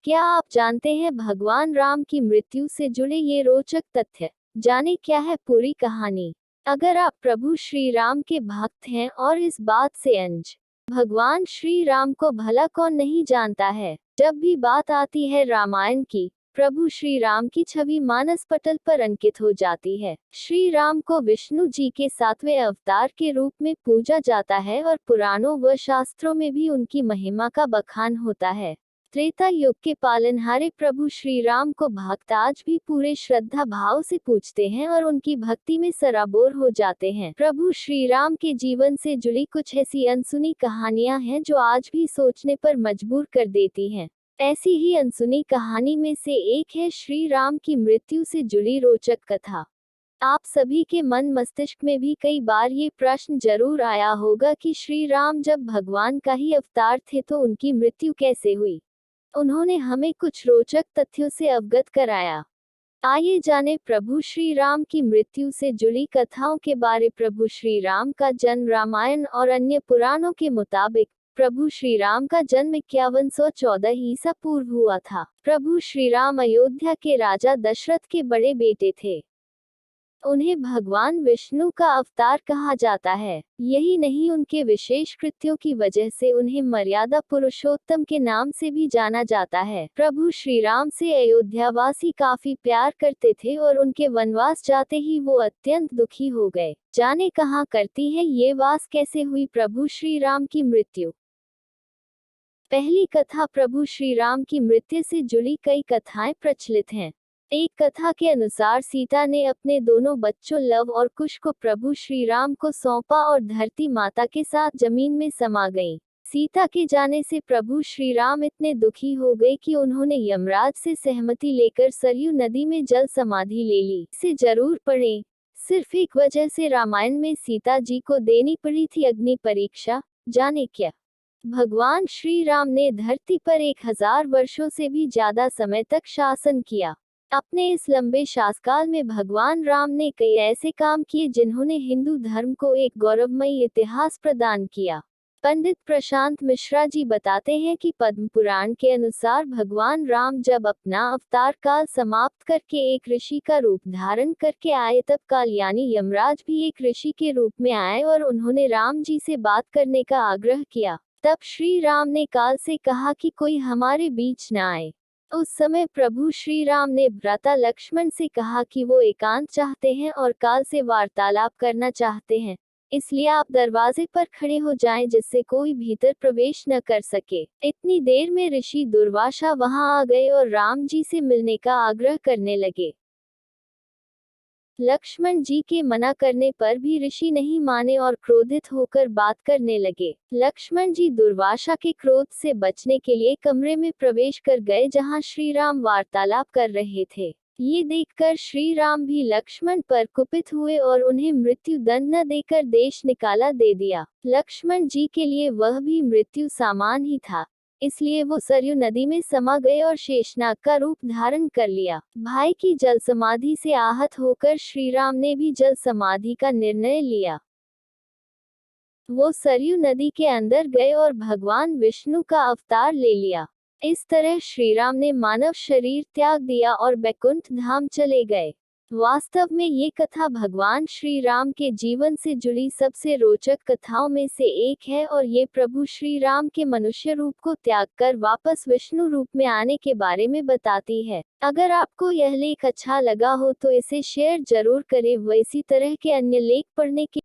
क्या आप जानते हैं भगवान राम की मृत्यु से जुड़े ये रोचक तथ्य? जाने क्या है पूरी कहानी। अगर आप प्रभु श्री राम के भक्त हैं और इस बात से अंज, भगवान श्री राम को भला कौन नहीं जानता है। जब भी बात आती है रामायण की, प्रभु श्री राम की छवि मानस पटल पर अंकित हो जाती है। श्री राम को विष्णु जी के 7वें अवतार के रूप में पूजा जाता है और पुराणों व शास्त्रों में भी उनकी महिमा का बखान होता है। त्रेता युग के पालनहारे प्रभु श्री राम को भक्त आज भी पूरे श्रद्धा भाव से पूजते हैं और उनकी भक्ति में सराबोर हो जाते हैं। प्रभु श्री राम के जीवन से जुड़ी कुछ ऐसी अनसुनी कहानियां हैं जो आज भी सोचने पर मजबूर कर देती हैं। ऐसी ही अनसुनी कहानी में से एक है श्री राम की मृत्यु से जुड़ी रोचक कथा। आप सभी के मन मस्तिष्क में भी कई बार ये प्रश्न जरूर आया होगा कि श्री राम जब भगवान का ही अवतार थे तो उनकी मृत्यु कैसे हुई। उन्होंने हमें कुछ रोचक तथ्यों से अवगत कराया। आइए जाने प्रभु श्री राम की मृत्यु से जुड़ी कथाओं के बारे। प्रभु श्री राम का जन्म रामायण और अन्य पुराणों के मुताबिक प्रभु श्री राम का जन्म 5114 ईसा पूर्व हुआ था। प्रभु श्री राम अयोध्या के राजा दशरथ के बड़े बेटे थे। उन्हें भगवान विष्णु का अवतार कहा जाता है। यही नहीं, उनके विशेष कृत्यों की वजह से उन्हें मर्यादा पुरुषोत्तम के नाम से भी जाना जाता है। प्रभु श्री राम से अयोध्यावासी काफी प्यार करते थे और उनके वनवास जाते ही वो अत्यंत दुखी हो गए। जाने कहाँ करती है ये वास कैसे हुई प्रभु श्री राम की मृत्यु। पहली कथा। प्रभु श्री राम की मृत्यु से जुड़ी कई कथाएं प्रचलित हैं। एक कथा के अनुसार सीता ने अपने दोनों बच्चों लव और कुश को प्रभु श्री राम को सौंपा और धरती माता के साथ जमीन में समा गईं। सीता के जाने से प्रभु श्री राम इतने दुखी हो गए कि उन्होंने यमराज से सहमति लेकर सरयू नदी में जल समाधि ले ली। इसे जरूर पढ़ें। सिर्फ एक वजह से रामायण में सीता जी को देनी पड़ी थी अग्नि परीक्षा। जाने क्या। भगवान श्री राम ने धरती पर 1000 वर्षों से भी ज्यादा समय तक शासन किया। अपने इस लंबे शासनकाल में भगवान राम ने कई ऐसे काम किए जिन्होंने हिंदू धर्म को एक गौरवमयी इतिहास प्रदान किया। पंडित प्रशांत मिश्रा जी बताते हैं कि पद्म पुराण के अनुसार भगवान राम जब अपना अवतार काल समाप्त करके एक ऋषि का रूप धारण करके आए तब काल यानी यमराज भी एक ऋषि के रूप में आए और उन्होंने राम जी से बात करने का आग्रह किया। तब श्री राम ने काल से कहा कि कोई हमारे बीच न आए। उस समय प्रभु श्री राम ने भ्राता लक्ष्मण से कहा कि वो एकांत चाहते हैं और काल से वार्तालाप करना चाहते हैं, इसलिए आप दरवाजे पर खड़े हो जाएं जिससे कोई भीतर प्रवेश न कर सके। इतनी देर में ऋषि दुर्वासा वहां आ गए और राम जी से मिलने का आग्रह करने लगे। लक्ष्मण जी के मना करने पर भी ऋषि नहीं माने और क्रोधित होकर बात करने लगे। लक्ष्मण जी दुर्वासा के क्रोध से बचने के लिए कमरे में प्रवेश कर गए जहां श्री राम वार्तालाप कर रहे थे। ये देखकर श्री राम भी लक्ष्मण पर कुपित हुए और उन्हें मृत्यु दंड न देकर देश निकाला दे दिया। लक्ष्मण जी के लिए वह भी मृत्यु सामान ही था, इसलिए वो सरयू नदी में समा गए और शेषनाग का रूप धारण कर लिया। भाई की जल समाधि से आहत होकर श्री राम ने भी जल समाधि का निर्णय लिया। वो सरयू नदी के अंदर गए और भगवान विष्णु का अवतार ले लिया। इस तरह श्री राम ने मानव शरीर त्याग दिया और बैकुंठ धाम चले गए। वास्तव में ये कथा भगवान श्री राम के जीवन से जुड़ी सबसे रोचक कथाओं में से एक है और ये प्रभु श्री राम के मनुष्य रूप को त्याग कर वापस विष्णु रूप में आने के बारे में बताती है। अगर आपको यह लेख अच्छा लगा हो तो इसे शेयर जरूर करें व इसी तरह के अन्य लेख पढ़ने के